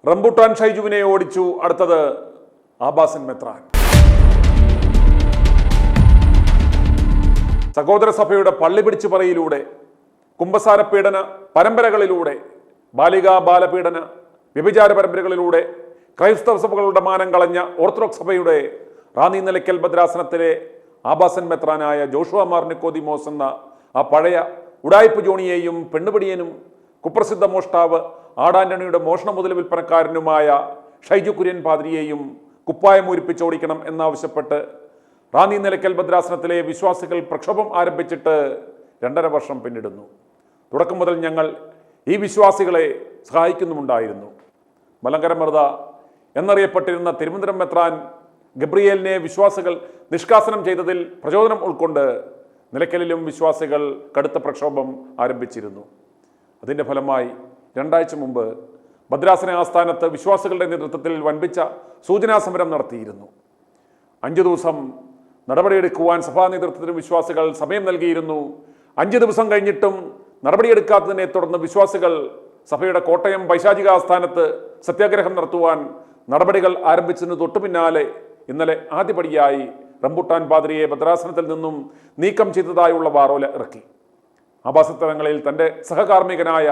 Rambutan ഷൈജുവിനെ ഓടിച്ചു. അടുത്തത് ആബാസൻ മെത്രാൻ. സഹോദര സഭയുടെ പള്ളി പിടിച്ചു പറയിലൂടെ, കുമ്പസാര പീഡന പരമ്പരകളിലൂടെ, ബാലികാ ബാലപീഡന വ്യഭിചാര പരമ്പരകളിലൂടെ ക്രൈസ്തവ സഭകളുടെ മാനം കളഞ്ഞ ഓർത്തഡോക്സ് സഭയുടെ റാന്നി നിലയ്ക്കൽ ഭദ്രാസനത്തിലെ ആബാസൻ മെത്രാനായ ജോഷുവ മാർ നിക്കോദിമോസ് എന്ന ആ പഴയ ഉടായ്പ ജോണിയെയും പെണ്ണുപിടിയനും കുപ്രസിദ്ധ മോഷ്ടാവ് ആടാന്റണിയുടെ മോഷണ മുതൽ വിൽപ്പനക്കാരനുമായ ഷൈജു കുര്യൻ പാദ്രിയെയും കുപ്പായം ഊരിപ്പിച്ചോടിക്കണം എന്നാവശ്യപ്പെട്ട് റാന്നി നിലയ്ക്കൽ ഭദ്രാസനത്തിലെ വിശ്വാസികൾ പ്രക്ഷോഭം ആരംഭിച്ചിട്ട് 2.5 വർഷം പിന്നിടുന്നു. തുടക്കം മുതൽ ഞങ്ങൾ ഈ വിശ്വാസികളെ സഹായിക്കുന്നുമുണ്ടായിരുന്നു. മലങ്കര മൃത എന്നറിയപ്പെട്ടിരുന്ന തിരുവനന്തപുരം മെത്രാൻ ഗബ്രിയേലിനെ വിശ്വാസികൾ നിഷ്കാസനം ചെയ്തതിൽ പ്രചോദനം ഉൾക്കൊണ്ട് നിലയ്ക്കലിലും വിശ്വാസികൾ കടുത്ത പ്രക്ഷോഭം ആരംഭിച്ചിരുന്നു. അതിൻ്റെ ഫലമായി 2 ആഴ്ച മുമ്പ് ഭദ്രാസന ആസ്ഥാനത്ത് വിശ്വാസികളുടെ നേതൃത്വത്തിൽ വൻപിച്ച സൂചനാ സമരം നടത്തിയിരുന്നു. 5 ദിവസം നടപടിയെടുക്കുവാൻ സഭാ നേതൃത്വത്തിന് വിശ്വാസികൾ സമയം നൽകിയിരുന്നു. 5 ദിവസം കഴിഞ്ഞിട്ടും നടപടിയെടുക്കാത്തതിനെ തുടർന്ന് വിശ്വാസികൾ സഭയുടെ കോട്ടയം പൈശാചിക ആസ്ഥാനത്ത് സത്യാഗ്രഹം നടത്തുവാൻ നടപടികൾ ആരംഭിച്ചതിന് തൊട്ടു പിന്നാലെ ഇന്നലെ ആദ്യപടിയായി റംബുട്ടാൻ പാദ്രിയെ ഭദ്രാസനത്തിൽ നിന്നും നീക്കം ചെയ്തതായുള്ള വാറോല ഇറക്കി. ആഭാസത്തലങ്ങളിൽ തൻ്റെ സഹകാർമ്മികനായ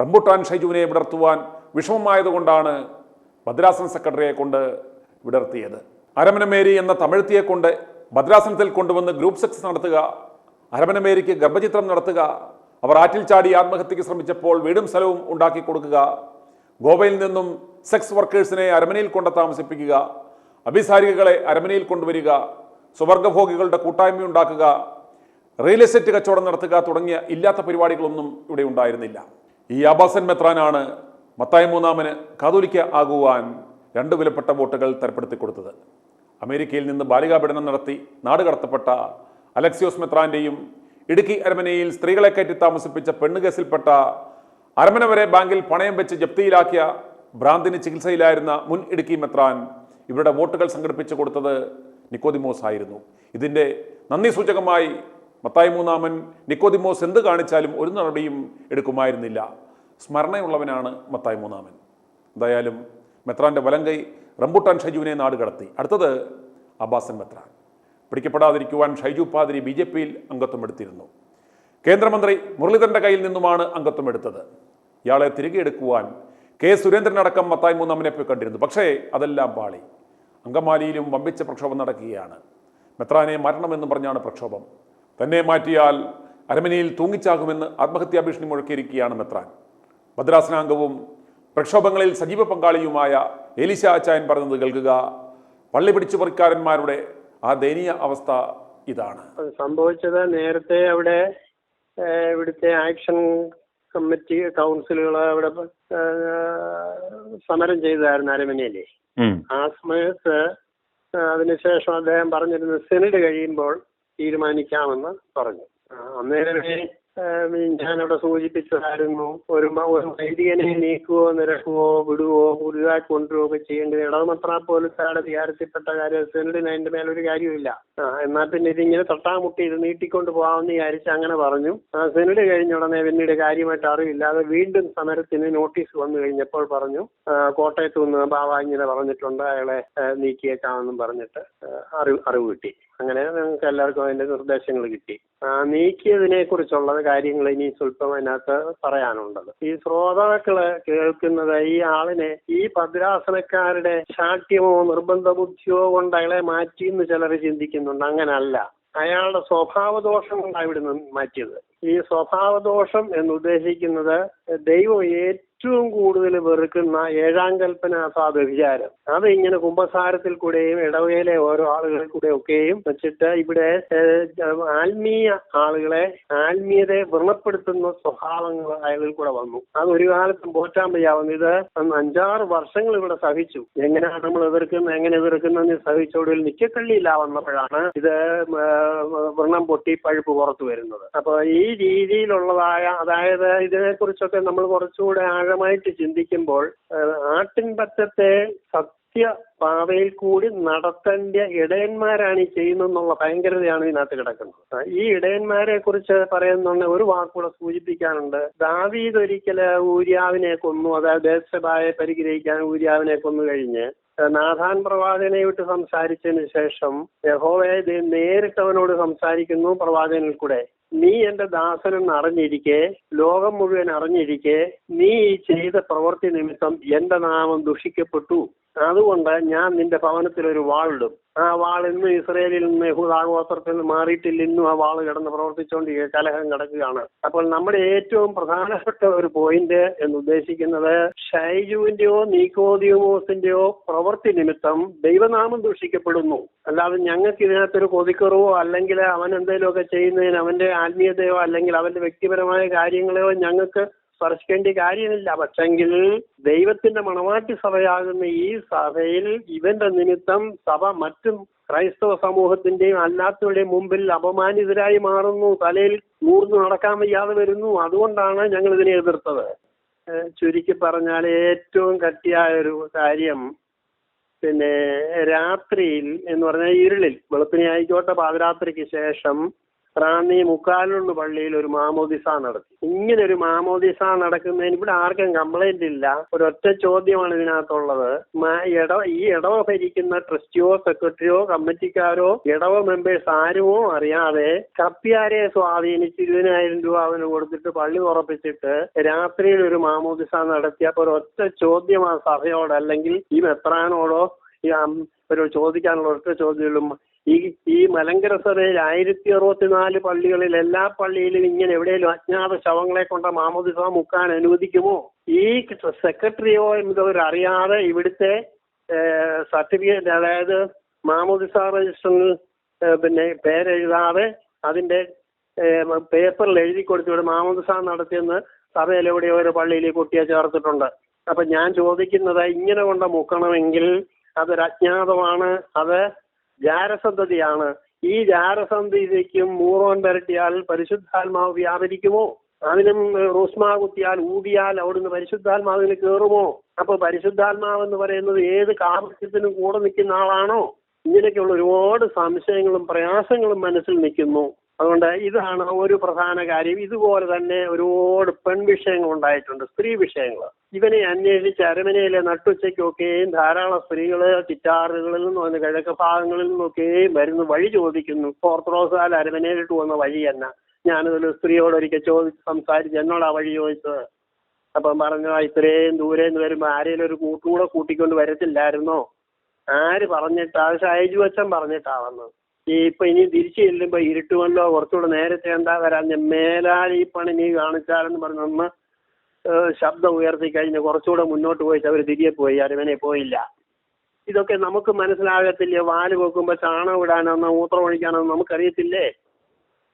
റംബുട്ടാൻ ഷൈജുവിനെ വിടർത്തുവാൻ വിഷമമായതുകൊണ്ടാണ് ഭദ്രാസന സെക്രട്ടറിയെ കൊണ്ട് വിടർത്തിയത്. അരമന മേരി എന്ന തമിഴ്ത്തിയെ കൊണ്ട് ഭദ്രാസനത്തിൽ കൊണ്ടുവന്ന് ഗ്രൂപ്പ് സെക്സ് നടത്തുക, അരമന മേരിക്ക് ഗർഭചിത്രം നടത്തുക, അവർ ആറ്റിൽ ചാടി ആത്മഹത്യക്ക് ശ്രമിച്ചപ്പോൾ വീടും സ്ഥലവും ഉണ്ടാക്കി കൊടുക്കുക, ഗോവയിൽ നിന്നും സെക്സ് വർക്കേഴ്സിനെ അരമനയിൽ കൊണ്ട് താമസിപ്പിക്കുക, അഭിസാരികകളെ അരമനയിൽ കൊണ്ടുവരിക, സ്വവർഗഭോഗികളുടെ കൂട്ടായ്മ ഉണ്ടാക്കുക, റിയൽ എസ്റ്റേറ്റ് കച്ചവടം നടത്തുക തുടങ്ങിയ ഇല്ലാത്ത പരിപാടികളൊന്നും ഇവിടെ ഉണ്ടായിരുന്നില്ല. ഈ ആബാസൻ മെത്രാനാണ് മത്തായി മൂന്നാമന് കാതോലിക്ക ആകുവാൻ 2 വിലപ്പെട്ട വോട്ടുകൾ തരപ്പെടുത്തി കൊടുത്തത്. അമേരിക്കയിൽ നിന്ന് ബാലികാപീഡനം നടത്തി നാട് കടത്തപ്പെട്ട അലക്സിയോസ് മെത്രാന്റെയും ഇടുക്കി അരമനയിൽ സ്ത്രീകളെ കയറ്റി താമസിപ്പിച്ച പെണ്ണുകേസിൽപ്പെട്ട അരമന വരെ ബാങ്കിൽ പണയം വെച്ച് ജപ്തിയിലാക്കിയ ഭ്രാന്തിന് ചികിത്സയിലായിരുന്ന മുൻ ഇടുക്കി മെത്രാൻ ഇവരുടെ വോട്ടുകൾ സംഘടിപ്പിച്ചു കൊടുത്തത് നിക്കോദിമോസ് ആയിരുന്നു. ഇതിൻ്റെ നന്ദി സൂചകമായി മത്തായി മൂന്നാമൻ നിക്കോദിമോസ് എന്ത് കാണിച്ചാലും ഒരു നടപടിയും എടുക്കുമായിരുന്നില്ല. സ്മരണയുള്ളവനാണ് മത്തായി മൂന്നാമൻ. എന്തായാലും മെത്രാന്റെ വലങ്കൈ റംബുട്ടാൻ ഷൈജുവിനെ നാട് കടത്തി. അടുത്തത് ആബാസൻ മെത്രാൻ. പിടിക്കപ്പെടാതിരിക്കുവാൻ ഷൈജു പാദ്രി BJPയിൽ അംഗത്വം എടുത്തിരുന്നു. കേന്ദ്രമന്ത്രി മുരളീധരന്റെ കയ്യിൽ നിന്നുമാണ് അംഗത്വം എടുത്തത്. ഇയാളെ തിരികെ എടുക്കുവാൻ K. സുരേന്ദ്രനടക്കം മത്തായി മൂന്നാമനെ പോയി കണ്ടിരുന്നു. പക്ഷേ അതെല്ലാം പാളി. അങ്കമാലിയിലും വമ്പിച്ച പ്രക്ഷോഭം നടക്കുകയാണ്. മെത്രാനെ മാറ്റണമെന്ന് പറഞ്ഞാണ് പ്രക്ഷോഭം. തന്നെ മാറ്റിയാൽ അരമനയിൽ തൂങ്ങിച്ചാകുമെന്ന് ആത്മഹത്യാ ഭീഷണി മുഴക്കിയിരിക്കുകയാണ് മെത്രാൻ. ഭദ്രാസനാംഗവും പ്രക്ഷോഭങ്ങളിൽ സജീവ പങ്കാളിയുമായ എലീശ അച്ചായൻ പറഞ്ഞത് കേൾക്കുക. പള്ളി പിടിച്ചുപറിക്കാരന്മാരുടെ ആ ദയനീയ അവസ്ഥ ഇതാണ് സംഭവിച്ചത്. നേരത്തെ അവിടെ ഇവിടുത്തെ ആക്ഷൻ കമ്മിറ്റി കൗൺസിലുകൾ അവിടെ സമരം ചെയ്തായിരുന്നു അരമനയിലെ. ആ സമയത്ത് അതിനുശേഷം അദ്ദേഹം പറഞ്ഞിരുന്നു സെനറ്റ് കഴിയുമ്പോൾ തീരുമാനിക്കാമെന്ന് പറഞ്ഞു. അന്നേരമേ ഞാനവിടെ സൂചിപ്പിച്ചതായിരുന്നു, ഒരു വൈദികനെ നീക്കുവോ നിരക്കുവോ വിടുവോ പുതുതായി കൊണ്ടുവരികയോ ഒക്കെ ചെയ്യേണ്ടത് ഇടവമെത്രാൻ പോലീസുകാരുടെ വിചാരത്തിൽപ്പെട്ട കാര്യം സെനറ്റിന് അതിന്റെ മേലൊരു കാര്യമില്ല. എന്നാൽ പിന്നെ ഇതിങ്ങനെ തട്ടാമുട്ടി ഇത് നീട്ടിക്കൊണ്ട് പോകാമെന്ന് വിചാരിച്ച് അങ്ങനെ പറഞ്ഞു. സെനറ്റ് കഴിഞ്ഞ ഉടനെ പിന്നീട് കാര്യമായിട്ട് അറിവില്ലാതെ വീണ്ടും സമരത്തിന് നോട്ടീസ് വന്നു കഴിഞ്ഞപ്പോൾ പറഞ്ഞു കോട്ടയത്ത് നിന്ന് ബാബ ഇങ്ങനെ പറഞ്ഞിട്ടുണ്ട്, അയാളെ നീക്കിയേക്കാമെന്നും പറഞ്ഞിട്ട് അറിവ് കിട്ടി. അങ്ങനെ ഞങ്ങൾക്ക് എല്ലാവർക്കും അതിന്റെ നിർദ്ദേശങ്ങൾ കിട്ടി. നീക്കിയതിനെ കുറിച്ചുള്ള കാര്യങ്ങൾ ഇനി സ്വല്പം അതിനകത്ത് പറയാനുള്ളത്. ഈ ശ്രോതാക്കള് കേൾക്കുന്നത് ഈ ആളിനെ ഈ ഭദ്രാസനക്കാരുടെ ശാഠ്യമോ നിർബന്ധ ബുദ്ധിയോ കൊണ്ട് അയാളെ മാറ്റിയെന്ന് ചിലർ ചിന്തിക്കുന്നുണ്ട്. അങ്ങനല്ല, അയാളുടെ സ്വഭാവദോഷം കൊണ്ടാണ് ഇവിടുന്ന് മാറ്റിയത്. ഈ സ്വഭാവദോഷം എന്ന് ഉദ്ദേശിക്കുന്നത് ദൈവം ഏറ്റവും കൂടുതൽ വെറുക്കുന്ന 7-ാം കൽപ്പന വ്യഭിചാരം. അത് ഇങ്ങനെ കുമ്പസാരത്തിൽ കൂടെയും ഇടവകയിലെ ഓരോ ആളുകളിൽ കൂടെ ഒക്കെയും വെച്ചിട്ട് ഇവിടെ ആത്മീയ ആളുകളെ ആത്മീയതയെ വ്രണപ്പെടുത്തുന്ന സ്വഭാവങ്ങൾ അയാളിൽ കൂടെ വന്നു. അത് ഒരു കാലത്തും പോറ്റാൻ വയ്യാവുന്നു. ഇത് 5-6 വർഷങ്ങൾ ഇവിടെ സഹിച്ചു. എങ്ങനെയാണ് നമ്മൾ എങ്ങനെ എതിർക്കുന്നതെന്ന് സഹിച്ചോടിൽ നിക്കക്കള്ളിയില്ല വന്നപ്പോഴാണ് ഇത് വ്രണം പൊട്ടി പഴുപ്പ് പുറത്തു വരുന്നത്. അപ്പൊ ഈ രീതിയിലുള്ളതായ, അതായത് ഇതിനെക്കുറിച്ചൊക്കെ നമ്മൾ കുറച്ചുകൂടെ ആഴമായിട്ട് ചിന്തിക്കുമ്പോൾ ആട്ടിൻപറ്റത്തെ പാതയിൽ കൂടി നടത്തേണ്ട ഇടയന്മാരാണ് ഈ ചെയ്യുന്നതെന്നുള്ള ഭയങ്കരതയാണ് ഇതിനകത്ത് കിടക്കുന്നത്. ഈ ഇടയന്മാരെ കുറിച്ച് പറയുന്നുണ്ട്. ഒരു വാക്കുകൂടെ സൂചിപ്പിക്കാനുണ്ട്. ദാവീദ് ഒരിക്കല് ഊര്യാവിനെ കൊന്നു, അതായത് ബേത്ശബയെ പരിഗ്രഹിക്കാൻ ഊര്യാവിനെ കൊന്നു കഴിഞ്ഞ് നാഥാൻ പ്രവാചകനെ വിട്ട് സംസാരിച്ചതിന് ശേഷം യഹോവയെ നേരിട്ട് അവനോട് സംസാരിക്കുന്നു പ്രവാചകനിൽ കൂടെ. നീ എന്റെ ദാസനെന്ന് അറിഞ്ഞിരിക്കെ, ലോകം മുഴുവൻ അറിഞ്ഞിരിക്കെ, നീ ഈ ചെയ്ത പ്രവൃത്തി നിമിത്തം എന്റെ നാമം ദുഷിക്കപ്പെട്ടു. അതുകൊണ്ട് ഞാൻ നിന്റെ ഭവനത്തിൽ ഒരു വാളിടും. ആ വാൾ ഇന്നും ഇസ്രയേലിൽ നിന്ന് യഹൂദാഗോത്രത്തിൽ നിന്ന് മാറിയിട്ടില്ല. ഇന്നും ആ വാൾ കിടന്ന് പ്രവർത്തിച്ചുകൊണ്ട് കലഹം കിടക്കുകയാണ്. അപ്പോൾ നമ്മുടെ ഏറ്റവും പ്രധാനപ്പെട്ട ഒരു പോയിന്റ് എന്ന് ഉദ്ദേശിക്കുന്നത് ഷൈജുവിന്റെയോ നീക്കോദിയമോസിന്റെയോ പ്രവൃത്തി നിമിത്തം ദൈവനാമം ദൂഷിക്കപ്പെടുന്നു. അല്ലാതെ ഞങ്ങൾക്ക് ഇതിനകത്തൊരു കൊതിക്കുറവോ അല്ലെങ്കിൽ അവൻ എന്തെങ്കിലുമൊക്കെ ചെയ്യുന്നതിന് അവന്റെ ആത്മീയതയോ അല്ലെങ്കിൽ അവന്റെ വ്യക്തിപരമായ കാര്യങ്ങളെയോ ഞങ്ങൾക്ക് സ്പർശിക്കേണ്ട കാര്യമില്ല. പക്ഷെങ്കിൽ ദൈവത്തിന്റെ മണവാട്ടി സഭയാകുന്ന ഈ സഭയിൽ ഇവന്റെ നിമിത്തം സഭ മറ്റും ക്രൈസ്തവ സമൂഹത്തിന്റെയും അല്ലാത്തവരുടെയും മുമ്പിൽ അപമാനിതരായി മാറുന്നു, തലയിൽ നൂർന്നു നടക്കാൻ വയ്യാതെ വരുന്നു. അതുകൊണ്ടാണ് ഞങ്ങൾ ഇതിനെ എതിർത്തത്. ചുരുക്കി പറഞ്ഞാൽ ഏറ്റവും കട്ടിയായ ഒരു കാര്യം, പിന്നെ രാത്രിയിൽ എന്ന് പറഞ്ഞാൽ ഇരുളിൽ, വെളുപ്പിനെ ആയിക്കോട്ടെ പാതിരാത്രിക്ക് ശേഷം റാന്നി മുക്കാലുണ്ട് പള്ളിയിൽ ഒരു മാമോദിസ നടത്തി. ഇങ്ങനെ ഒരു മാമോദിസ നടക്കുന്നതിന് ഇവിടെ ആർക്കും കംപ്ലൈന്റ് ഇല്ല. ഒരൊറ്റ ചോദ്യമാണ് ഇതിനകത്തുള്ളത്. ഈ ഇടവ ഭരിക്കുന്ന ട്രസ്റ്റിയോ സെക്രട്ടറിയോ കമ്മിറ്റിക്കാരോ ഇടവ മെമ്പേഴ്സ് ആരുമോ അറിയാതെ കപ്പ്യാരെ സ്വാധീനിച്ച് 20,000 രൂപ അവന് കൊടുത്തിട്ട് പള്ളി ഉറപ്പിച്ചിട്ട് രാത്രിയിൽ ഒരു മാമോദിസ നടത്തിയപ്പോൾ ഒരൊറ്റ ചോദ്യം ആ സഭയോട് അല്ലെങ്കിൽ ഈ മെത്രാനോടോ ഒരു ചോദിക്കാനുള്ള ഒറ്റ ചോദ്യമുള്ളൂ. ഈ മലങ്കര സഭയിൽ 1064 പള്ളികളിൽ എല്ലാ പള്ളിയിലും ഇങ്ങനെ എവിടെയെങ്കിലും അജ്ഞാത ശവങ്ങളെ കൊണ്ട് മാമോദിസ മുക്കാൻ അനുവദിക്കുമോ? ഈ സെക്രട്ടറിയോ എന്നവരറിയാതെ ഇവിടുത്തെ സർട്ടിഫിക്കറ്റ്, അതായത് മാമോദിസ രജിസ്റ്ററിൽ പിന്നെ പേരെഴുതാതെ അതിന്റെ പേപ്പറിൽ എഴുതി കൊടുത്ത് ഇവിടെ മാമോദിസ നടത്തിയെന്ന് സഭയിൽ എവിടെയോ ഒരു പള്ളിയിൽ കുട്ടിയെ ചേർത്തിട്ടുണ്ട്. അപ്പൊ ഞാൻ ചോദിക്കുന്നത്, ഇങ്ങനെ കൊണ്ട് മുക്കണമെങ്കിൽ അതൊരു അജ്ഞാതമാണ്, അത് ജാരസന്ധതിയാണ്. ഈ ജാരസന്ധിക്കും മൂറോൻ പരട്ടിയാൽ പരിശുദ്ധാത്മാവ് വ്യാപരിക്കുമോ? അതിനും റൂസ്മാ കുത്തിയാൽ ഊതിയാൽ അവിടുന്ന് പരിശുദ്ധാത്മാവിന് കയറുമോ? അപ്പൊ പരിശുദ്ധാത്മാവ് എന്ന് പറയുന്നത് ഏത് കാപട്യത്തിനും കൂടെ നിൽക്കുന്ന ആളാണോ? ഇങ്ങനെയൊക്കെയുള്ള ഒരുപാട് സംശയങ്ങളും പ്രയാസങ്ങളും മനസ്സിൽ നിൽക്കുന്നു. അതുകൊണ്ട് ഇതാണ് ഒരു പ്രധാന കാര്യം. ഇതുപോലെ തന്നെ ഒരുപാട് പെൺവിഷയങ്ങൾ ഉണ്ടായിട്ടുണ്ട്, സ്ത്രീ വിഷയങ്ങൾ. ഇവനെ അന്വേഷിച്ച് അരമനയിലെ നട്ടുച്ചയ്ക്കൊക്കെയും ധാരാളം സ്ത്രീകള് ചിറ്റാറുകളിൽ നിന്നും കിഴക്ക് ഭാഗങ്ങളിൽ നിന്നൊക്കെയും വരുന്ന വഴി ചോദിക്കുന്നു. ഓർത്തഡോക്സുകാർ അരമനയിലിട്ട് വന്ന വഴി തന്നെ. ഞാനൊരു സ്ത്രീയോട് ഒരിക്കൽ സംസാരിച്ച് എന്നോട് ആ വഴി ചോദിച്ചത്. അപ്പം പറഞ്ഞു, ഇത്രയും ദൂരെ നിന്ന് വരുമ്പോൾ ആരെങ്കിലും ഒരു കൂട്ടുകൂടെ കൂട്ടിക്കൊണ്ട് വരത്തില്ലായിരുന്നോ? ആര് പറഞ്ഞിട്ടാ? അത് ഷൈജു അച്ഛൻ പറഞ്ഞിട്ടാ വന്നത്. ഇപ്പൊ ഇനി തിരിച്ചു ചെല്ലുമ്പോ ഇരുട്ടുമല്ലോ, കുറച്ചുകൂടെ നേരത്തെ എന്താ വരാൻ, മേലാൽ ഈ പണി നീ കാണിച്ചാലെന്ന് പറഞ്ഞൊന്ന് ശബ്ദം ഉയർത്തി കഴിഞ്ഞ് കുറച്ചുകൂടെ മുന്നോട്ട് പോയിട്ട് അവർ തിരികെ പോയി, അരമനെ പോയില്ല. ഇതൊക്കെ നമുക്ക് മനസ്സിലാകത്തില്ലേ? വാല് വെക്കുമ്പോ ചാണകം ഇടാനോ മൂത്രം ഒഴിക്കാനോ നമുക്കറിയത്തില്ലേ?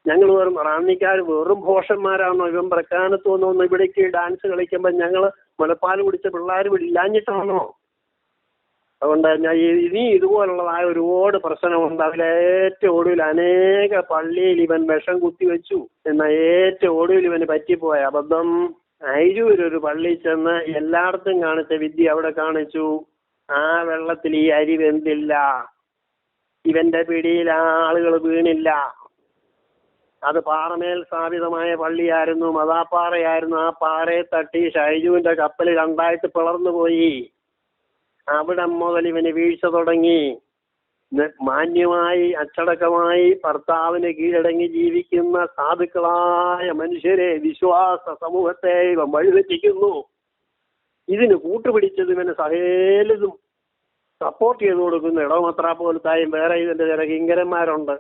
ഞങ്ങൾ വെറും റാന്നിക്കാർ വെറും ഭോഷന്മാരാണോ? ഇവൻ പ്രക്കാനത്ത് വന്നൊന്ന് ഇവിടേക്ക് ഡാൻസ് കളിക്കുമ്പോ ഞങ്ങള് മുലപ്പാൽ കുടിച്ച പിള്ളേർ ഇല്ലാഞ്ഞിട്ടാണോ? അതുകൊണ്ട് ഇനി ഇതുപോലുള്ളതായ ഒരുപാട് പ്രശ്നമുണ്ട്. അതിലേറ്റവും ഒടുവിൽ അനേക പള്ളിയിൽ ഇവൻ വിഷം കുത്തിവെച്ചു. എന്നാൽ ഏറ്റവും ഒടുവിൽ ഇവന് പറ്റിപ്പോയ അബദ്ധം, അയിരൂരൊരു പള്ളിയിൽ ചെന്ന് എല്ലായിടത്തും കാണിച്ച വിദ്യ അവിടെ കാണിച്ചു. ആ വെള്ളത്തിൽ ഈ അരി വെന്തില്ല, ഇവന്റെ പിടിയിൽ ആ ആളുകൾ വീണില്ല. അത് പാറമേൽ സ്ഥാപിതമായ പള്ളിയായിരുന്നു, മതാപ്പാറയായിരുന്നു. ആ പാറയെ തട്ടി ഷൈജുവിന്റെ കപ്പൽ രണ്ടായിട്ട് പിളർന്നു പോയി. അവിടെ മുതൽ ഇവന് വീഴ്ച തുടങ്ങി. മാന്യമായി അച്ചടക്കമായി ഭർത്താവിന് കീഴടങ്ങി ജീവിക്കുന്ന സാധുക്കളായ മനുഷ്യരെ, വിശ്വാസ സമൂഹത്തെ ഇവൻ വഴിതെറ്റിക്കുന്നു. ഇതിന് കൂട്ടുപിടിച്ചത് ഇവന് സകലതും സപ്പോർട്ട് ചെയ്ത് കൊടുക്കുന്നു. ഇടവമത്ര പോലത്തായും വേറെ ഇതിന്റെ ചില കിങ്കരന്മാരുണ്ട്,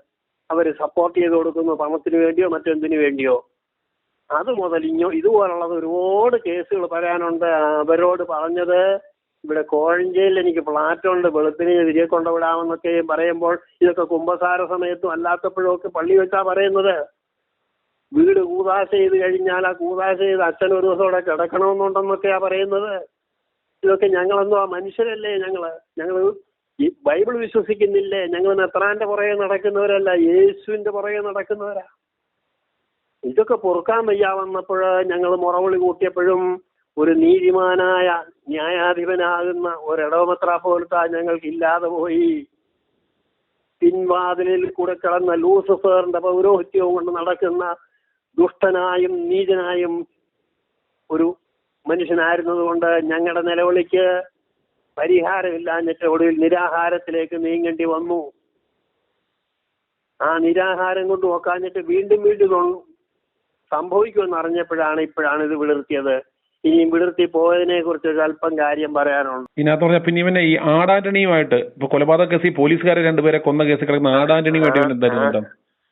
അവർ സപ്പോർട്ട് ചെയ്ത് കൊടുക്കുന്നു, പണത്തിന് വേണ്ടിയോ മറ്റെന്തിനു വേണ്ടിയോ. അത് മുതൽ ഇതുപോലുള്ളത് ഒരുപാട് കേസുകൾ പറയാനുണ്ട്. അവരോട് പറഞ്ഞത്, ഇവിടെ കോഴഞ്ചേരിൽ എനിക്ക് ഫ്ലാറ്റുണ്ട്, വെളുപ്പിന് തിരികെ കൊണ്ടുവിടാമെന്നൊക്കെ പറയുമ്പോൾ ഇതൊക്കെ കുമ്പസാര സമയത്തും അല്ലാത്തപ്പോഴും ഒക്കെ പള്ളി വെച്ചാ പറയുന്നത്. വീട് കൂതാശ ചെയ്ത് കഴിഞ്ഞാൽ ആ കൂതാശ ചെയ്ത് അച്ഛൻ ഒരു ദിവസം അവിടെ കിടക്കണമെന്നുണ്ടെന്നൊക്കെയാ പറയുന്നത്. ഇതൊക്കെ ഞങ്ങളെന്തോ മനുഷ്യരല്ലേ? ഞങ്ങൾ ഈ ബൈബിൾ വിശ്വസിക്കുന്നില്ലേ? ഞങ്ങൾ മെത്രാന്റെ പുറകെ നടക്കുന്നവരല്ല, യേശുവിന്റെ പുറകെ നടക്കുന്നവരാ. ഇതൊക്കെ പൊറുക്കാൻ വയ്യാ വന്നപ്പോൾ ഞങ്ങൾ മുറവിളി കൂട്ടിയപ്പോഴും ഒരു നീതിമാനായ ന്യായാധിപനാകുന്ന ഒരിടവമെത്രാപ്പോലിത്ത ഞങ്ങൾക്ക് ഇല്ലാതെ പോയി. പിൻവാതിലിൽ കൂടെ കിടന്ന ലൂസിഫറിന്റെ പൗരോഹിത്യവും കൊണ്ട് നടക്കുന്ന ദുഷ്ടനായും നീചനായും ഒരു മനുഷ്യനായിരുന്നത് കൊണ്ട് ഞങ്ങളുടെ നിലവിളിക്ക് പരിഹാരമില്ലാഞ്ഞിട്ട് ഒടുവിൽ നിരാഹാരത്തിലേക്ക് നീങ്ങേണ്ടി വന്നു. ആ നിരാഹാരം കൊണ്ട് നോക്കാഞ്ഞിട്ട് വീണ്ടും വീണ്ടും സംഭവിക്കുമെന്ന് അറിഞ്ഞപ്പോഴാണ് ഇപ്പോഴാണ് ഇത് വിളിർത്തിയത്. ഇനിയും വിളിർത്തി പോയതിനെ കുറിച്ച് ഒരു അല്പം കാര്യം പറയാനുണ്ട്. ഇതിനകത്ത് പറഞ്ഞാൽ പിന്നെ ഇവനെ ഈ ആടാന്റണിയുമായിട്ട് ഇപ്പൊ കൊലപാതക കേസിൽ പോലീസുകാരെ രണ്ടുപേരെ കൊന്ന കേസിൽ കിടക്കുന്ന ആടാന്റണിയുമായിട്ട് ഇവൻ എന്തായിരുന്നു?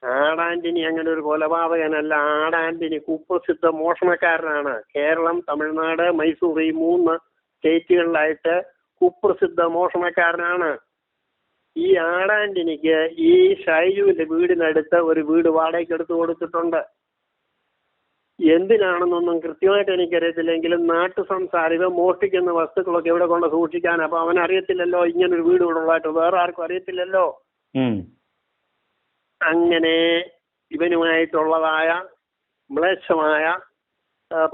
ആടാന്റണി അങ്ങനെ ഒരു കൊലപാതകനല്ല. ആടാന്റണി കുപ്രസിദ്ധ മോഷണക്കാരനാണ്. കേരളം, തമിഴ്നാട്, മൈസൂർ ഈ 3 സ്റ്റേറ്റുകളിലായിട്ട് കുപ്രസിദ്ധ മോഷണക്കാരനാണ്. ഈ ആടാന്റണിക്ക് ഈ ഷൈജുവിന്റെ വീടിനടുത്ത് ഒരു വീട് വാടകയ്ക്ക് എടുത്തു കൊടുത്തിട്ടുണ്ട്. എന്തിനാണെന്നൊന്നും കൃത്യമായിട്ട് എനിക്കറിയത്തില്ലെങ്കിലും നാട്ടു സംസാരം മോഷ്ടിക്കുന്ന വസ്തുക്കളൊക്കെ ഇവിടെ കൊണ്ട് സൂക്ഷിക്കാൻ. അപ്പൊ അവനറിയത്തില്ലല്ലോ ഇങ്ങനൊരു വീട് ഇവിടെ ഉള്ളതായിട്ട്, വേറെ ആർക്കും അറിയത്തില്ലല്ലോ. അങ്ങനെ ഇവനുമായിട്ടുള്ളതായ മ്ലേച്ഛമായ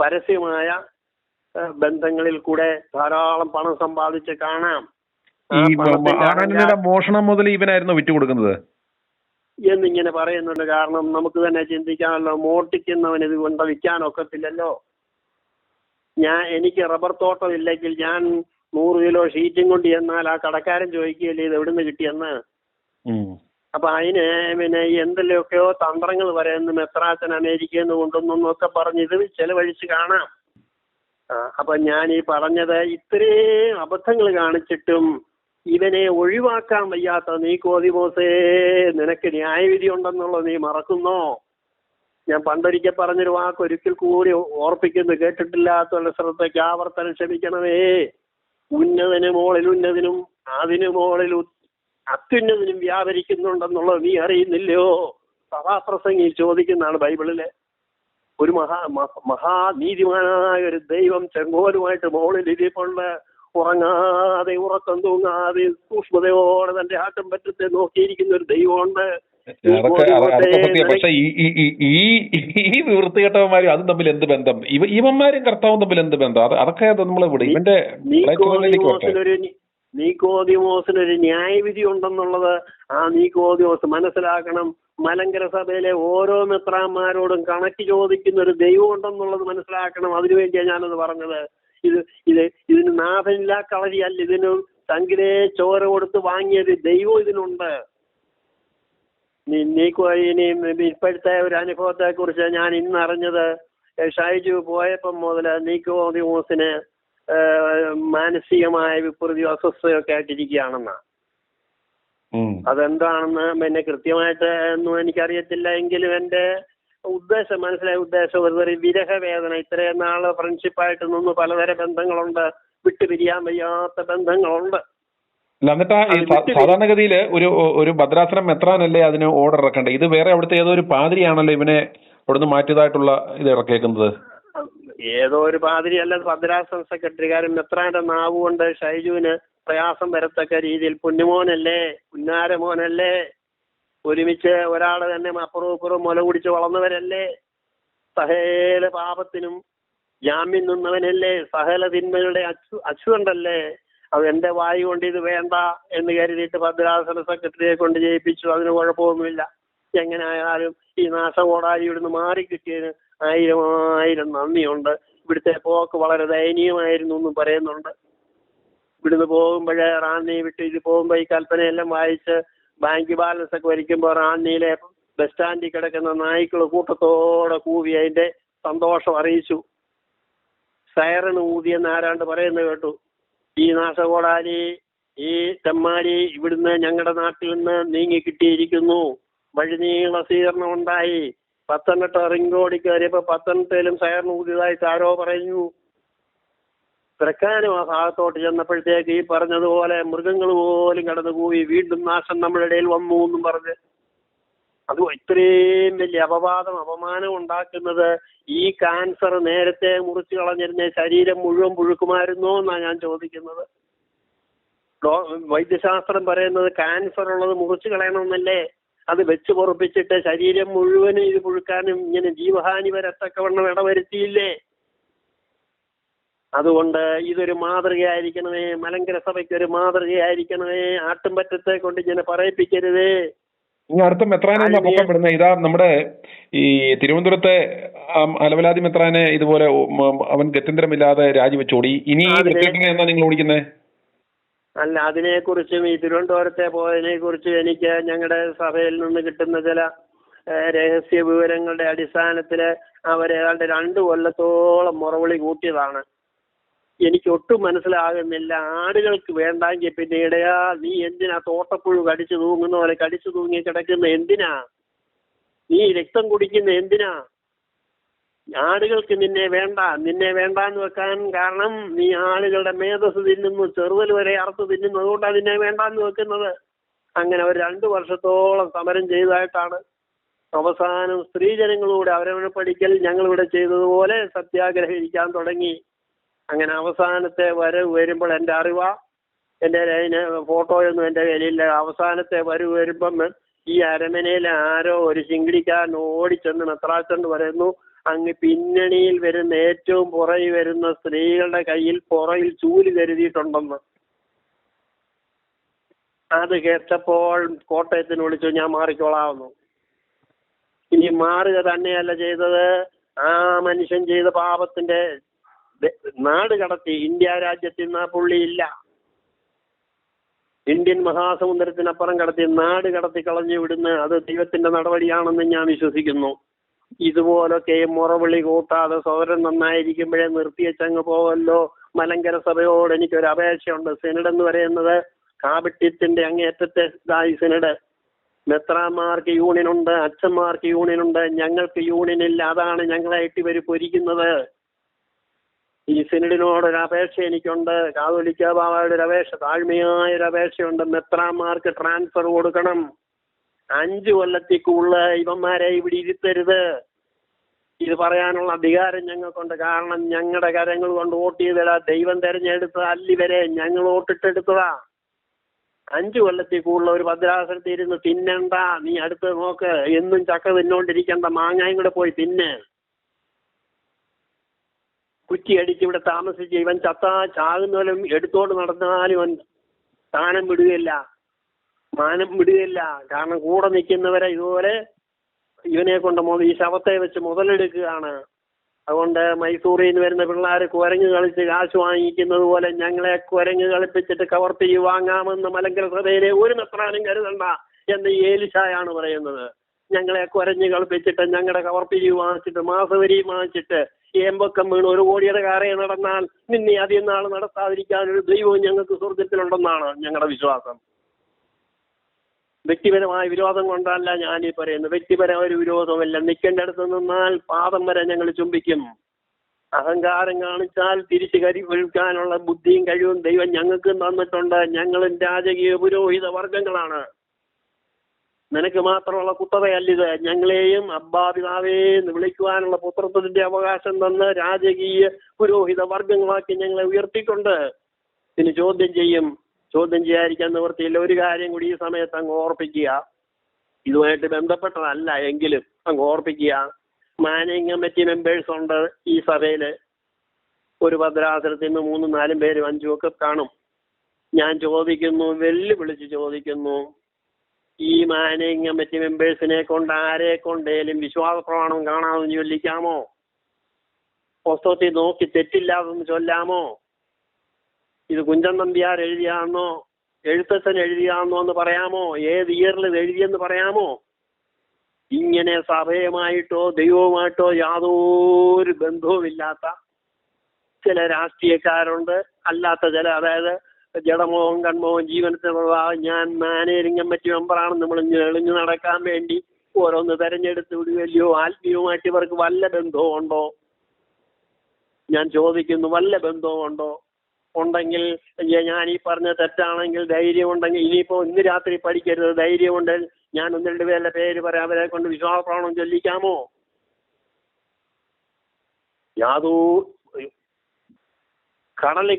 പരസ്യമായ ബന്ധങ്ങളിൽ കൂടെ ധാരാളം പണം സമ്പാദിച്ച് കാണാം. മോഷണം മുതൽ ഇവനായിരുന്നു വിറ്റുകൊടുക്കുന്നത് എന്നിങ്ങനെ പറയുന്നുണ്ട്. കാരണം നമുക്ക് തന്നെ ചിന്തിക്കാമല്ലോ, മോഷ്ടിക്കുന്നവൻ ഇത് കൊണ്ട് വിൽക്കാനൊക്കത്തില്ലല്ലോ. എനിക്ക് റബ്ബർ തോട്ടം ഇല്ലെങ്കിൽ ഞാൻ 100 കിലോ ഷീറ്റും കൊണ്ട് ചെന്നാൽ ആ കടക്കാരൻ ചോദിക്കുകയല്ലേ ഇത് എവിടുന്ന് കിട്ടിയെന്ന്. അപ്പൊ അതിന് പിന്നെ എന്തെങ്കിലുമൊക്കെയോ തന്ത്രങ്ങൾ പറയുന്നു. മെത്രാച്ചൻ അമേരിക്കയിൽ നിന്ന് കൊണ്ടുവന്നൊക്കെ പറഞ്ഞ് ഇത് ചെലവഴിച്ച് കാണാം. അപ്പൊ ഞാൻ ഈ പറഞ്ഞത് ഇത്രയും അബദ്ധങ്ങൾ കാണിച്ചിട്ടും ഇവനെ ഒഴിവാക്കാൻ വയ്യാത്ത നീക്കോദിമോസേ, നിനക്ക് ന്യായവിധി ഉണ്ടെന്നുള്ളത് നീ മറക്കുന്നോ? ഞാൻ പണ്ടൊരിക്കൽ പറഞ്ഞൊരു വാക്ക് ഒരിക്കൽ കൂടി ഓർപ്പിക്കുന്നു, കേട്ടിട്ടില്ലാത്ത ശ്രദ്ധയ്ക്ക് ആവർത്തനം ക്ഷമിക്കണമേ. ഉന്നതന് മോളിൽ ഉന്നതനും അതിന് മോളിൽ അത്യുന്നതനും വ്യാപരിക്കുന്നുണ്ടെന്നുള്ളത് നീ അറിയുന്നില്ലയോ? സഭാപ്രസംഗി ചോദിക്കുന്നതാണ് ബൈബിളിലെ. ഒരു മഹാനീതിമാനായ ഒരു ദൈവം ചെങ്കോലുമായിട്ട് മോളിൽ ഇരിപ്പുണ്ട്. ഉറങ്ങാതെ ഉറക്കം തൂങ്ങാതെ സൂക്ഷ്മതയോടെ തന്റെ ആട്ടം പറ്റത്തെ നോക്കിയിരിക്കുന്ന ഒരു ദൈവമുണ്ട്. പക്ഷെ ഈ വൃത്തികെട്ടവന്മാരും അതും തമ്മിൽ എന്ത് ബന്ധം? ഇവന്മാരും കർത്താവും തമ്മിൽ എന്ത് ബന്ധം? അതൊക്കെ നമ്മൾ ഇവിടെ ഇവന്റെ നീക്കോദിമോസിനൊരു ന്യായവിധി ഉണ്ടെന്നുള്ളത് ആ നീക്കോദിമോസ് മനസ്സിലാക്കണം. മലങ്കര സഭയിലെ ഓരോ മെത്രാന്മാരോടും കണക്ക് ചോദിക്കുന്ന ഒരു ദൈവം ഉണ്ടെന്നുള്ളത് മനസ്സിലാക്കണം. അതിനുവേണ്ടിയാണ് ഞാനത് പറഞ്ഞത്. ഇതിന് നാഥനില്ല കളരിയല്ല, ഇതിന് തങ്കിലെ ചോര കൊടുത്ത് വാങ്ങിയൊരു ദൈവം ഇതിനുണ്ട്. ഇപ്പോഴത്തെ ഒരു അനുഭവത്തെ കുറിച്ച് ഞാൻ ഇന്ന് അറിഞ്ഞത്, ഷൈജു പോയപ്പം മുതൽ നീക്കോദിമോസിന് മാനസികമായ വിപരീതവും അസ്വസ്ഥയൊക്കെ ആയിട്ടിരിക്കുകയാണെന്നാ. അതെന്താണെന്ന് പിന്നെ കൃത്യമായിട്ട് ഒന്നും എനിക്കറിയത്തില്ല. എങ്കിലും എന്റെ ഉദ്ദേശം മനസ്സിലായ ഉദ്ദേശം ഒരു വിരഹവേദന. ഇത്രയും നാള് ഫ്രണ്ട്ഷിപ്പായിട്ട് നിന്ന് പലതരം ബന്ധങ്ങളുണ്ട്, വിട്ടുപിരിയാൻ വയ്യാത്ത ബന്ധങ്ങളുണ്ട്. എന്നിട്ട് സാധാരണഗതിയിൽ ഒരു ഭദ്രാസനം മെത്രാനല്ലേ അതിന് ഓർഡർ ഇറക്കണ്ടേ? ഇത് വേറെ അവിടുത്തെ ഏതോ ഒരു പാതിരിയാണല്ലോ ഇവനെ അവിടുന്ന് മാറ്റിയതായിട്ടുള്ള ഇത് ഇറക്കിയേക്കുന്നത്. ഏതോ ഒരു പാതിരി അല്ല, ഭദ്രാസനം സെക്രട്ടറിക്കാരൻ മെത്രാന്റെ നാവ് കൊണ്ട് ഷൈജുവിന് പ്രയാസം വരത്തക്ക രീതിയിൽ പുണ്യമോനല്ലേ, പുന്നാരമോനല്ലേ, ഒരുമിച്ച് ഒരാള് തന്നെ അപ്പുറവും മുല കുടിച്ച് വളർന്നവരല്ലേ, സകല പാപത്തിനും ജാമ്യം നിന്നവനല്ലേ, സകല തിന്മകളുടെ അച്യുതണ്ടല്ലേ. അത് എന്റെ വായു കൊണ്ട് ഇത് വേണ്ട എന്ന് കരുതിയിട്ട് ഭദ്രാസന സെക്രട്ടറിയെ കൊണ്ട് ചെയ്യിപ്പിച്ചു. അതിന് കുഴപ്പമൊന്നുമില്ല. എങ്ങനെ ആയാലും ഈ നാശകോടാരി ഇവിടുന്ന് മാറിക്കിട്ടിയതിന് 1000 നന്ദിയുണ്ട്. ഇവിടുത്തെ പോക്ക് വളരെ ദയനീയമായിരുന്നു എന്നും പറയുന്നുണ്ട്. ഇവിടുന്ന് പോകുമ്പോഴേ റാന്നി വിട്ട് ഇത് പോകുമ്പോൾ ഈ കൽപ്പനയെല്ലാം വായിച്ച് ബാങ്ക് ബാലൻസ് ഒക്കെ വരിക്കുമ്പോൾ റാന്നിയിലെ ബസ് സ്റ്റാൻഡിൽ കിടക്കുന്ന നായ്ക്കൾ കൂട്ടത്തോടെ കൂവി അതിന്റെ സന്തോഷം അറിയിച്ചു. സൈറൺ ഊതിയെന്ന് ആരാണ്ട് പറയുന്നത് കേട്ടു. ഈ നാശകോടാലി, ഈ തെമ്മാടി ഇവിടുന്ന് ഞങ്ങളുടെ നാട്ടിൽ നിന്ന് നീങ്ങി കിട്ടിയിരിക്കുന്നു. വഴിനീള സ്വീകരണം ഉണ്ടായി. പത്തനംതിട്ട റിംഗ് റോഡിൽ കയറിയപ്പോൾ പത്തനംതിട്ടയിലും സൈറൺ ഊതിയതായിട്ട് ആരോ പറഞ്ഞു. തൃക്കാനും ആ ഭാഗത്തോട്ട് ചെന്നപ്പോഴത്തേക്ക് ഈ പറഞ്ഞതുപോലെ മൃഗങ്ങൾ പോലും കടന്നു പോയി വീണ്ടും നാശം നമ്മുടെ ഇടയിൽ വന്നു എന്നും പറഞ്ഞ് അത് ഇത്രയും വലിയ അപമാനം ഉണ്ടാക്കുന്നത്. ഈ ക്യാൻസർ നേരത്തെ മുറിച്ചു കളഞ്ഞിരുന്ന ശരീരം മുഴുവൻ പുഴുക്കുമായിരുന്നോ എന്നാണ് ഞാൻ ചോദിക്കുന്നത്. വൈദ്യശാസ്ത്രം പറയുന്നത് ക്യാൻസർ ഉള്ളത് മുറിച്ചു കളയണമെന്നല്ലേ? അത് വെച്ച് പൊറപ്പിച്ചിട്ട് ശരീരം മുഴുവനും ഇത് പുഴുക്കാനും ഇങ്ങനെ ജീവഹാനി വരത്തക്കവണ്ണം ഇടവരുത്തിയില്ലേ? അതുകൊണ്ട് ഇതൊരു മാതൃകയായിരിക്കണമേ, മലങ്കര സഭയ്ക്ക് ഒരു മാതൃകയായിരിക്കണമേ. ആട്ടുംപറ്റത്തെ കൊണ്ട് ഇങ്ങനെ പറയിപ്പിക്കരുതേ. ഇനി അടുത്ത മെത്രാനെ പൊക്കം വിടുന്നത് ഇതാ നമ്മുടെ ഈ തിരുവനന്തപുരത്തെ അലവലാതി മെത്രാനെ ഇതുപോലെ അവൻ ഗത്യന്തരമില്ലാതെ രാജിവെച്ചോടി. ഇനി ഈ വൃത്തികെട്ടനെ എന്നാ നിങ്ങൾ ഓടിക്കുന്നത്? അല്ല, അതിനെക്കുറിച്ചും ഈ തിരുവനന്തപുരത്തെ പോയതിനെ കുറിച്ചും എനിക്ക് ഞങ്ങളുടെ സഭയിൽ നിന്ന് കിട്ടുന്ന ചില രഹസ്യ വിവരങ്ങളുടെ അടിസ്ഥാനത്തിൽ അവരേതാണ്ട് 2 കൊല്ലത്തോളം മുറവിളി കൂട്ടിയതാണ്. എനിക്ക് ഒട്ടും മനസ്സിലാകുന്നില്ല. ആടുകൾക്ക് വേണ്ടെങ്കിൽ പിന്നെ ഇടയാ നീ എന്തിനാ തോട്ടപ്പുഴു കടിച്ചു തൂങ്ങുന്ന പോലെ കടിച്ചു തൂങ്ങി കിടക്കുന്ന എന്തിനാ? നീ രക്തം കുടിക്കുന്ന എന്തിനാ? ആടുകൾക്ക് നിന്നെ വേണ്ടാന്ന് വെക്കാൻ കാരണം നീ ആളുകളുടെ മേധസ് തിന്നുന്നു, ചെറുതൽ വരെ അറുത്ത് തിന്നുന്നു, അതുകൊണ്ടാണ് നിന്നെ വേണ്ടാന്ന് വെക്കുന്നത്. അങ്ങനെ അവർ 2 വർഷത്തോളം സമരം ചെയ്തതായിട്ടാണ്. അവസാനം സ്ത്രീജനങ്ങളൂടെ അവരവരെ പഠിക്കൽ ഞങ്ങളിവിടെ ചെയ്തതുപോലെ സത്യാഗ്രഹം ഇരിക്കാൻ തുടങ്ങി. അങ്ങനെ അവസാനത്തെ വരവ് വരുമ്പോൾ എൻ്റെ അറിവാ, എൻ്റെ അതിന് ഫോട്ടോയൊന്നും എൻ്റെ കയ്യിലില്ല. അവസാനത്തെ വരവ് വരുമ്പം ഈ അരമനയിൽ ആരോ ഒരു ചിങ്കിടിക്കാരൻ ഓടിച്ചെന്ന് മെത്രാച്ചണ്ട് പറയുന്നു, അങ്ങ് പിന്നണിയിൽ വരുന്ന ഏറ്റവും പുറകിൽ വരുന്ന സ്ത്രീകളുടെ കയ്യിൽ പുറകിൽ ചൂല് കരുതിയിട്ടുണ്ടെന്ന്. അത് കേട്ടപ്പോൾ കോട്ടയത്തിന് വിളിച്ചു, ഞാൻ മാറിക്കോളാവുന്നു. ഇനി മാറുക തന്നെയല്ല ചെയ്തത്, ആ മനുഷ്യൻ ചെയ്ത പാപത്തിന്റെ നാട് കടത്തി. ഇന്ത്യ രാജ്യത്തിൽ നിന്ന് ആ പുള്ളിയില്ല. ഇന്ത്യൻ മഹാസമുദ്രത്തിനപ്പുറം കടത്തി നാട് കടത്തി കളഞ്ഞു വിടുന്ന അത് ദൈവത്തിന്റെ നടപടിയാണെന്ന് ഞാൻ വിശ്വസിക്കുന്നു. ഇതുപോലൊക്കെ മുറവിളി കൂട്ടാതെ സൗരൻ നന്നായിരിക്കുമ്പോഴേ നിർത്തിയച്ചങ്ങ് പോവല്ലോ. മലങ്കര സഭയോട് എനിക്കൊരു അപേക്ഷയുണ്ട്. സിനഡ് എന്ന് പറയുന്നത് കാപട്യത്തിന്റെ അങ്ങേറ്റത്തെ ഇതായി സിനഡ്. മെത്രാന്മാർക്ക് യൂണിയനുണ്ട്, അച്ഛന്മാർക്ക് യൂണിയനുണ്ട്, ഞങ്ങൾക്ക് യൂണിയനില്ല. അതാണ് ഞങ്ങളായിട്ട് ഇവർ പൊരിക്കുന്നത്. ഈ സിനഡിനോടൊരു അപേക്ഷ എനിക്കുണ്ട്. കാതോലിക്ക ബാബയുടെ ഒരു അപേക്ഷ, താഴ്മയായ ഒരു അപേക്ഷയുണ്ട്. മെത്രാന്മാർക്ക് ട്രാൻസ്ഫർ കൊടുക്കണം. 5 കൊല്ലത്തേക്കുള്ള ഇവന്മാരെ ഇവിടെ ഇരുത്തരുത്. ഇത് പറയാനുള്ള അധികാരം ഞങ്ങൾക്കുണ്ട്. കാരണം ഞങ്ങളുടെ കരങ്ങൾ കൊണ്ട് വോട്ട് ചെയ്തതാ. ദൈവം തെരഞ്ഞെടുത്ത അല്ലിവരെ ഞങ്ങൾ വോട്ടിട്ടെടുത്തതാ. 5 കൊല്ലത്തേക്കുള്ള ഒരു ഭദ്രാസനത്തിൽ ഇരുന്ന് തിന്നണ്ട. നീ അടുത്ത് നോക്ക്, എന്നും ചക്ക തിന്നോണ്ടിരിക്കണ്ട, മാങ്ങായും കൂടെ പോയി തിന്ന്. കുറ്റി അടിച്ച് ഇവിടെ താമസിച്ച് ഇവൻ ചാകുന്നവരും എടുത്തോണ്ട് നടന്നാലും ഇവൻ സ്ഥാനം വിടുകയില്ല, മാനം വിടുകയില്ല. കാരണം കൂടെ നിൽക്കുന്നവരെ ഇതുപോലെ ഇവനെ കൊണ്ട് ഈ ശവത്തെ വെച്ച് മുതലെടുക്കുകയാണ്. അതുകൊണ്ട് മൈസൂരിൽ നിന്ന് വരുന്ന പിള്ളേർ കുരങ്ങ് കളിച്ച് കാശ് വാങ്ങിക്കുന്നത് പോലെ ഞങ്ങളെ കുരങ്ങ് കളിപ്പിച്ചിട്ട് കവർത്തി വാങ്ങാമെന്ന് മലങ്കര സഭയിലെ ഒരു മെത്രാനും കരുതണ്ട എന്ന് ഏലിശായാണ് പറയുന്നത്. ഞങ്ങളെ കുരഞ്ഞ് കളിപ്പിച്ചിട്ട് ഞങ്ങളുടെ കവർപ്പിരി വാങ്ങിച്ചിട്ട് മാസവരി വാങ്ങിച്ചിട്ട് ഏമ്പക്കം വീണ് 1 കോടിയുടെ കാറേ നടന്നാൽ നിന്നെ അധികം നാൾ നടത്താതിരിക്കാനൊരു ദൈവവും ഞങ്ങൾക്ക് സ്വർഗത്തിലുണ്ടെന്നാണ് ഞങ്ങളുടെ വിശ്വാസം. വ്യക്തിപരമായ വിരോധം കൊണ്ടല്ല ഞാനീ പറയുന്നത്. വ്യക്തിപരമായ ഒരു വിരോധമല്ല. നിൽക്കേണ്ടടുത്ത് നിന്നാൽ പാദം വരെ ഞങ്ങൾ ചുംബിക്കും. അഹങ്കാരം കാണിച്ചാൽ തിരിച്ചു കരിക്കാനുള്ള ബുദ്ധിയും കഴിവും ദൈവം ഞങ്ങൾക്ക് തന്നിട്ടുണ്ട്. ഞങ്ങളും രാജകീയ പുരോഹിത വർഗങ്ങളാണ്. നിനക്ക് മാത്രമുള്ള കുത്തതയല്ലിത്. ഞങ്ങളെയും അബ്ബാപിതാവേ എന്ന് വിളിക്കുവാനുള്ള പുത്രത്വത്തിന്റെ അവകാശം തന്ന് രാജകീയ പുരോഹിത വർഗങ്ങളാക്കി ഞങ്ങളെ ഉയർത്തിക്കൊണ്ട് ഇനി ചോദ്യം ചെയ്യാതിരിക്കാൻ നിവൃത്തിയില്ല. ഒരു കാര്യം കൂടി ഈ സമയത്ത് അങ്ങ് ഓർപ്പിക്കുക, ഇതുമായിട്ട് ബന്ധപ്പെട്ടതല്ല എങ്കിലും അങ്ങ് ഓർപ്പിക്കുക. മാനേജിംഗ് കമ്മിറ്റി മെമ്പേഴ്സ് ഉണ്ട് ഈ സഭയില്. ഒരു ഭദ്രാസനത്തിൽ നിന്ന് 3-4 പേരും 5 ഒക്കെ കാണും. ഞാൻ ചോദിക്കുന്നു, വെല്ലുവിളിച്ച് ചോദിക്കുന്നു, ഈ മാനേജിംഗ് കമ്മിറ്റി മെമ്പേഴ്സിനെ കൊണ്ട് ആരെ കൊണ്ടേലും വിശ്വാസ പ്രമാണം കാണാമെന്ന് ചൊല്ലിക്കാമോ? പുസ്തകത്തിൽ നോക്കി തെറ്റില്ലാതെന്ന് ചൊല്ലാമോ? ഇത് കുഞ്ചൻ നമ്പ്യാർ എഴുതിയാന്നോ എഴുത്തച്ഛൻ എഴുതിയാന്നോ എന്ന് പറയാമോ? ഏത് ഇയറിൽ ഇത് എഴുതിയെന്ന് പറയാമോ? ഇങ്ങനെ സഭയുമായിട്ടോ ദൈവവുമായിട്ടോ യാതൊരു ബന്ധവുമില്ലാത്ത ചില രാഷ്ട്രീയക്കാരുണ്ട്. അല്ലാത്ത ചില, അതായത് ജഡമോഹം കൺമോഹം ജീവനത്തിനുള്ള ഞാൻ മാനേജിംഗ് കമ്മിറ്റി മെമ്പറാണ് നമ്മൾ എളിഞ്ഞു നടക്കാൻ വേണ്ടി ഓരോന്ന് തെരഞ്ഞെടുത്ത് വിടുകയോ ആത്മീയവുമായിട്ട് ഇവർക്ക് വല്ല ബന്ധവും ഉണ്ടോ? ഞാൻ ചോദിക്കുന്നു, വല്ല ബന്ധവും ഉണ്ടോ? ഉണ്ടെങ്കിൽ ഞാൻ ഈ പറഞ്ഞ തെറ്റാണെങ്കിൽ ധൈര്യം ഉണ്ടെങ്കിൽ ഇനിയിപ്പോൾ ഇന്ന് രാത്രി പഠിക്കരുത്, ധൈര്യമുണ്ടെങ്കിൽ ഞാൻ 1-2 പേരുടെ പേര് പറയാം, അവരെ കൊണ്ട് വിശ്വാസപ്രമാണം ചൊല്ലിക്കാമോ?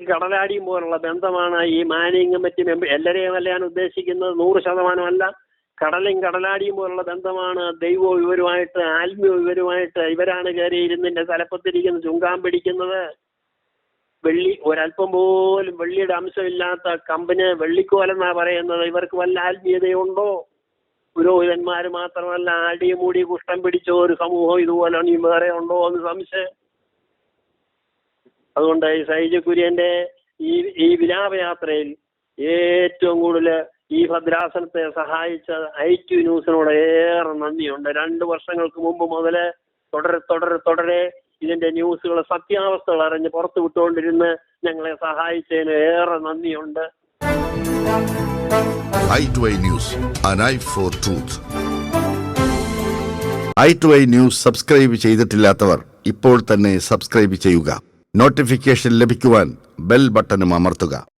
കടലാടിയും പോലുള്ള ബന്ധമാണ് ഈ മാനേജിംഗ് കമ്മിറ്റി മെമ്പർ. എല്ലാവരെയും അല്ല ഞാൻ ഉദ്ദേശിക്കുന്നത്, 100% അല്ല. കടലാടിയും പോലുള്ള ബന്ധമാണ് ദൈവവും ഇവരുമായിട്ട്, ആത്മീയ ഇവരുമായിട്ട്. ഇവരാണ് കയറി ഇരുന്നിന്റെ തലപ്പത്തിരിക്കുന്ന ചുങ്കാൻ പിടിക്കുന്നത്. വെള്ളി ഒരല്പം പോലും വെള്ളിയുടെ അംശമില്ലാത്ത കമ്പനി വെള്ളിക്കോലെന്നാ പറയുന്നത്. ഇവർക്ക് വല്ല ആത്മീയതയുണ്ടോ? പുരോഹിതന്മാർ മാത്രമല്ല, അടിമുടി കുഷ്ഠം പിടിച്ച ഒരു സമൂഹം ഇതുപോലെ നീ വേറെ ഉണ്ടോ എന്ന് സംശയം. അതുകൊണ്ട് ഈ സൈജു കുര്യന്റെ ഈ വിലാപയാത്രയിൽ ഏറ്റവും കൂടുതൽ ഈ ഭദ്രാസനത്തെ സഹായിച്ച IQ ന്യൂസിനോട് ഏറെ നന്ദിയുണ്ട്. 2 വർഷങ്ങൾക്ക് മുമ്പ് മുതൽ തുടരെ ഇതിന്റെ ന്യൂസുകൾ, സത്യാവസ്ഥകൾ അറിഞ്ഞ് പുറത്തു വിട്ടുകൊണ്ടിരുന്ന് ഞങ്ങളെ സഹായിച്ചതിന് ഏറെ നന്ദിയുണ്ട്. i2i News, an eye for truth. i2i News subscribe ചെയ്തിട്ടില്ലാത്തവർ ഇപ്പോൾ തന്നെ സബ്സ്ക്രൈബ് ചെയ്യുക. നോട്ടിഫിക്കേഷൻ ലഭിക്കുവാൻ ബെൽ ബട്ടണും അമർത്തുക.